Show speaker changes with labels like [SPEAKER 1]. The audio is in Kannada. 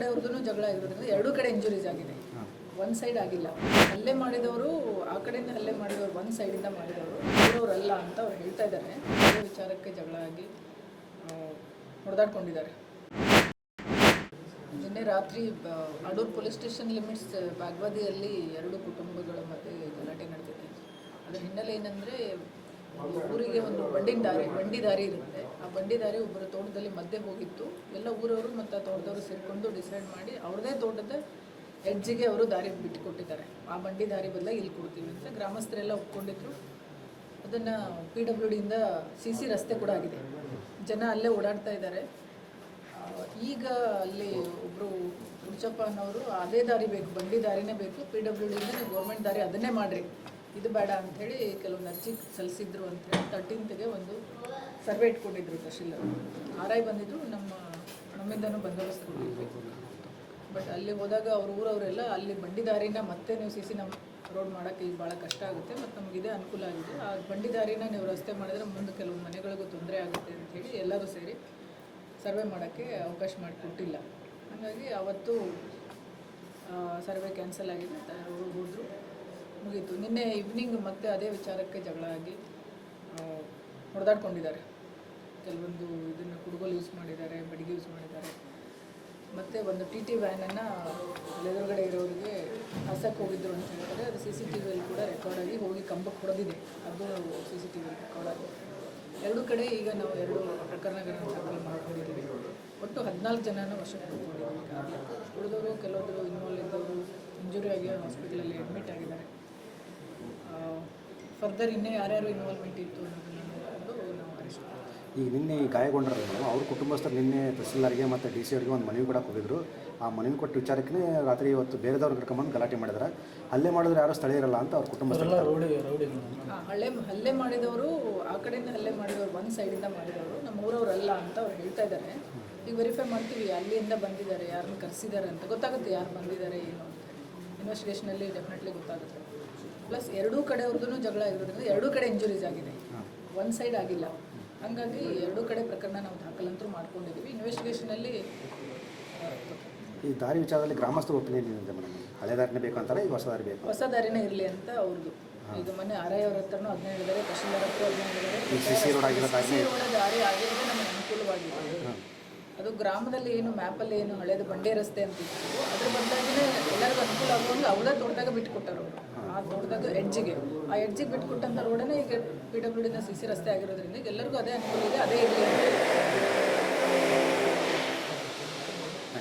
[SPEAKER 1] ಕಡೆಯವ್ರದ್ದು ಜಗಳ ಆಗಿರೋದ್ರಿಂದ ಎರಡೂ ಕಡೆ ಇಂಜುರೀಸ್ ಆಗಿದೆ. ಒಂದು ಸೈಡ್ ಆಗಿಲ್ಲ. ಹಲ್ಲೆ ಮಾಡಿದವರು ಆ ಕಡೆಯಿಂದ ಹಲ್ಲೆ ಮಾಡಿದವರು ಒಂದು ಸೈಡಿಂದ ಮಾಡಿದವರು ಅವರಲ್ಲ ಅಂತ ಅವ್ರು ಹೇಳ್ತಾ ಇದ್ದಾರೆ. ಅದೇ ವಿಚಾರಕ್ಕೆ ಜಗಳ ಆಗಿ ಹೊಡೆದಾಡ್ಕೊಂಡಿದ್ದಾರೆ. ನಿನ್ನೆ ರಾತ್ರಿ ಅಡೂರು ಪೊಲೀಸ್ ಸ್ಟೇಷನ್ ಲಿಮಿಟ್ಸ್ ಬಾಗ್ವಾದಿಯಲ್ಲಿ ಎರಡು ಕುಟುಂಬಗಳ ಮಧ್ಯೆ ಗಲಾಟೆ ನಡೆದಿದೆ. ಅದರ ಹಿನ್ನೆಲೆ ಏನಂದರೆ, ಊರಿಗೆ ಒಂದು ಬಂಡಿ ದಾರಿ ಇರುತ್ತೆ. ಆ ಬಂಡಿ ದಾರಿ ಒಬ್ಬರ ತೋಟದಲ್ಲಿ ಮಧ್ಯೆ ಹೋಗಿತ್ತು. ಎಲ್ಲ ಊರವರು ಮತ್ತು ಆ ತೋಟದವರು ಸೇರಿಕೊಂಡು ಡಿಸೈಡ್ ಮಾಡಿ ಅವ್ರದೇ ತೋಟದ ಎಡ್ಜಿಗೆ ಅವರು ದಾರಿ ಬಿಟ್ಟುಕೊಟ್ಟಿದ್ದಾರೆ. ಆ ಬಂಡಿ ದಾರಿ ಬದಲಾಗಿ ಇಲ್ಲಿ ಕೊಡ್ತೀವಿ ಅಂತ ಗ್ರಾಮಸ್ಥರೆಲ್ಲ ಒಪ್ಕೊಂಡಿದ್ರು. ಅದನ್ನು PWDಯಿಂದ CC ರಸ್ತೆ ಕೂಡ ಆಗಿದೆ. ಜನ ಅಲ್ಲೇ ಓಡಾಡ್ತಾ ಇದ್ದಾರೆ. ಈಗ ಅಲ್ಲಿ ಒಬ್ಬರು ಹುಚ್ಚಪ್ಪ ಅನ್ನೋರು ಅದೇ ದಾರಿ ಬೇಕು, ಬಂಡಿ ದಾರಿನೇ ಬೇಕು, PWDಯಿಂದ ನೀವು ಗೌರ್ಮೆಂಟ್ ದಾರಿ ಅದನ್ನೇ ಮಾಡಿರಿ, ಇದು ಬೇಡ ಅಂಥೇಳಿ ಕೆಲವೊಂದು ಅರ್ಜಿ ಸಲ್ಲಿಸಿದ್ರು ಅಂಥೇಳಿ 13ಗೆ ಒಂದು ಸರ್ವೆ ಇಟ್ಕೊಂಡಿದ್ರು ತಹಶೀಲ್ದಾರ್. RI ಬಂದಿದ್ರು, ನಮ್ಮಿಂದನೂ ಬಂದೋಬಸ್ತ್ ಕೊಟ್ಟಿದ್ವಿ. ಬಟ್ ಅಲ್ಲಿ ಹೋದಾಗ ಊರವರೆಲ್ಲ ಅಲ್ಲಿ ಬಂಡಿ ದಾರಿನ ಮತ್ತೆ ನೀವು CC ನಮ್ಮ ರೋಡ್ ಮಾಡೋಕ್ಕೆ ಈಗ ಭಾಳ ಕಷ್ಟ ಆಗುತ್ತೆ ಮತ್ತು ನಮಗಿದೆ ಅನುಕೂಲ ಆಗಿದೆ, ಆ ಬಂಡಿ ದಾರಿನ ನೀವು ರಸ್ತೆ ಮಾಡಿದ್ರೆ ಮುಂದೆ ಕೆಲವು ಮನೆಗಳಿಗೂ ತೊಂದರೆ ಆಗುತ್ತೆ ಅಂಥೇಳಿ ಎಲ್ಲರೂ ಸೇರಿ ಸರ್ವೆ ಮಾಡೋಕ್ಕೆ ಅವಕಾಶ ಮಾಡಿಕೊಟ್ಟಿಲ್ಲ. ಹಾಗಾಗಿ ಅವತ್ತು ಸರ್ವೆ ಕ್ಯಾನ್ಸಲ್ ಆಗಿದೆ. ಅವರು ಹೋದರು, ಮುಗೀತು. ನಿನ್ನೆ ಈವ್ನಿಂಗ್ ಮತ್ತೆ ಅದೇ ವಿಚಾರಕ್ಕೆ ಜಗಳ ಆಗಿ ಹೊಡೆದಾಡ್ಕೊಂಡಿದ್ದಾರೆ. ಕೆಲವೊಂದು ಇದನ್ನು ಕುಡುಗೋಲು ಯೂಸ್ ಮಾಡಿದ್ದಾರೆ, ಬಡಿಗೆ ಯೂಸ್ ಮಾಡಿದ್ದಾರೆ. ಮತ್ತು ಒಂದು TT ವ್ಯಾನನ್ನು ಎದುರುಗಡೆ ಇರೋರಿಗೆ ಹಸಕ್ಕೆ ಹೋಗಿದ್ರು ಅಂತ ಹೇಳ್ತಾರೆ. ಅದು CCTVಯಲ್ಲಿ ಕೂಡ ರೆಕಾರ್ಡ್ ಆಗಿ ಹೋಗಿ ಕಂಬಕ್ಕೆ ಹೊಡೆದಿದೆ. ಅದು CCTVಯಲ್ಲಿ ರೆಕಾರ್ಡ್ ಆಗಿ ಎರಡೂ ಕಡೆ ಈಗ ನಾವು 2 ಪ್ರಕರಣಗಳನ್ನು ದಾಖಲು ಮಾಡ್ಕೊಂಡಿದ್ದೀವಿ. ಒಟ್ಟು 14 ಜನನ ವಶಕ್ಕೆ ಪಡ್ಕೊಂಡಿದ್ದೀವಿ ಈಗಾಗಲೇ. ಉಳಿದವರು ಕೆಲವರು ಇನ್ವಾಲ್ವ್ ಇದ್ದವರು ಇಂಜುರಿ ಆಗಿ ಹಾಸ್ಪಿಟಲಲ್ಲಿ ಅಡ್ಮಿಟ್ ಆಗಿದ್ದಾರೆ. ಫರ್ದರ್ ಇನ್ನೇ ಯಾರ್ಯಾರು ಇನ್ವಾಲ್ವ್ಮೆಂಟ್ ಇತ್ತು ಅನ್ನೋದನ್ನು ನೋಡಿಕೊಂಡು ನಾವು ಅರೆಸ್ಟ್ ಮಾಡ್ತೀವಿ.
[SPEAKER 2] ಈಗ ನಿನ್ನೆ ಗಾಯಗೊಂಡರು ಅವ್ರ ಕುಟುಂಬಸ್ಥರು ನಿನ್ನೆ ತಹಸೀಲ್ದಾರ್ಗೆ ಮತ್ತು DC ಅವರಿಗೆ ಒಂದು ಮನವಿ ಕೊಡಕ್ಕೆ ಹೋಗಿದ್ರು. ಆ ಮನವಿ ಕೊಟ್ಟ ವಿಚಾರಕ್ಕೆ ರಾತ್ರಿ ಇವತ್ತು ಬೇರೆದವ್ರು ಕರ್ಕೊಂಬಂದು ಗಲಾಟೆ ಮಾಡಿದ್ರೆ, ಹಲ್ಲೆ ಮಾಡಿದ್ರೆ ಯಾರೂ ಸ್ಥಳೀಯರಲ್ಲ ಅಂತ ಅವ್ರ ಕುಟುಂಬಸ್ಥರು.
[SPEAKER 1] ಹಲ್ಲೆ ಮಾಡಿದವರು ಆ ಕಡೆಯಿಂದ ಹಲ್ಲೆ ಮಾಡಿದವರು ಒಂದು ಸೈಡಿಂದ ಮಾಡಿದವರು ನಮ್ಮ ಊರವರಲ್ಲ ಅಂತ ಅವ್ರು ಹೇಳ್ತಾ ಇದ್ದಾರೆ. ಈಗ ವೆರಿಫೈ ಮಾಡ್ತೀವಿ ಅಲ್ಲಿಂದ ಬಂದಿದ್ದಾರೆ, ಯಾರನ್ನ ಕರೆಸಿದ್ದಾರೆ ಅಂತ ಗೊತ್ತಾಗುತ್ತೆ, ಯಾರು ಬಂದಿದ್ದಾರೆ ಏನು ಅಂತ. ಇನ್ವೆಸ್ಟಿಗೇಷನಲ್ಲಿ ಡೆಫಿನೆಟ್ಲಿ ಗೊತ್ತಾಗುತ್ತೆ. ಪ್ಲಸ್ ಎರಡೂ ಕಡೆಯವ್ರದ್ದು ಜಗಳ ಆಗಿರೋದ್ರಿಂದ ಎರಡೂ ಕಡೆ ಇಂಜುರೀಸ್ ಆಗಿದೆ, ಒಂದು ಸೈಡ್ ಆಗಿಲ್ಲ. ಹಾಗಾಗಿ ಎರಡೂ ಕಡೆ ಪ್ರಕರಣ ನಾವು ದಾಖಲಂತರೂ ಮಾಡ್ಕೊಂಡಿದ್ದೀವಿ. ಇನ್ವೆಸ್ಟಿಗೇಷನಲ್ಲಿ
[SPEAKER 2] ಈ ದಾರಿ ವಿಚಾರದಲ್ಲಿ ಗ್ರಾಮಸ್ಥರು ಒಪ್ಪಿಗೆ ಏನಿದೆ ಮೇಡಮ್? ಹಳೆ ದಾರಿನೇ ಬೇಕು ಅಂತಾರೆ, ಈಗ ಹೊಸ ದಾರಿ ಬೇಕು,
[SPEAKER 1] ಹೊಸ ದಾರಿನೇ ಇರಲಿ ಅಂತ ಅವ್ರದ್ದು. ಈಗ ಮೊನ್ನೆ RI ಅವ್ರ ಹತ್ರನೂ ಅದನ್ನ ಹೇಳಿದ್ದಾರೆ, ತಹಶೀಲ್ದಾರ್ ಹತ್ರ ಅದನ್ನ ಹೇಳಿದ್ದಾರೆ.
[SPEAKER 2] CC ರೋಡ್
[SPEAKER 1] ದಾರಿ ಆಗಿರೋದೇ ನಮಗೆ ಅನುಕೂಲವಾಗಿದೆ. ಅದು ಗ್ರಾಮದಲ್ಲಿ ಏನು ಮ್ಯಾಪಲ್ಲಿ ಏನು ಹಳೇದು ಬಂಡೆ ರಸ್ತೆ ಅಂತಿತ್ತು, ಅದ್ರ ಬದಲಾಗಿನೇ ಎಲ್ಲರಿಗೂ ಅನುಕೂಲ ಆಗುವಂಗೆ ಅವರೇ ತೋಟದಾಗ ಬಿಟ್ಟುಕೊಟ್ಟರು. ಆ ತೋಟದಾಗ ಎಡ್ಜಿಗೆ ಬಿಟ್ಟುಕೊಟ್ಟಂಥ ರೋಡನ್ನೇ ಈಗ PWDಯಿಂದ CC ರಸ್ತೆ ಆಗಿರೋದ್ರಿಂದ ಎಲ್ಲರಿಗೂ ಅದೇ ಅನುಕೂಲ ಇದೆ, ಅದೇ ಇರಲಿ ಅಂತ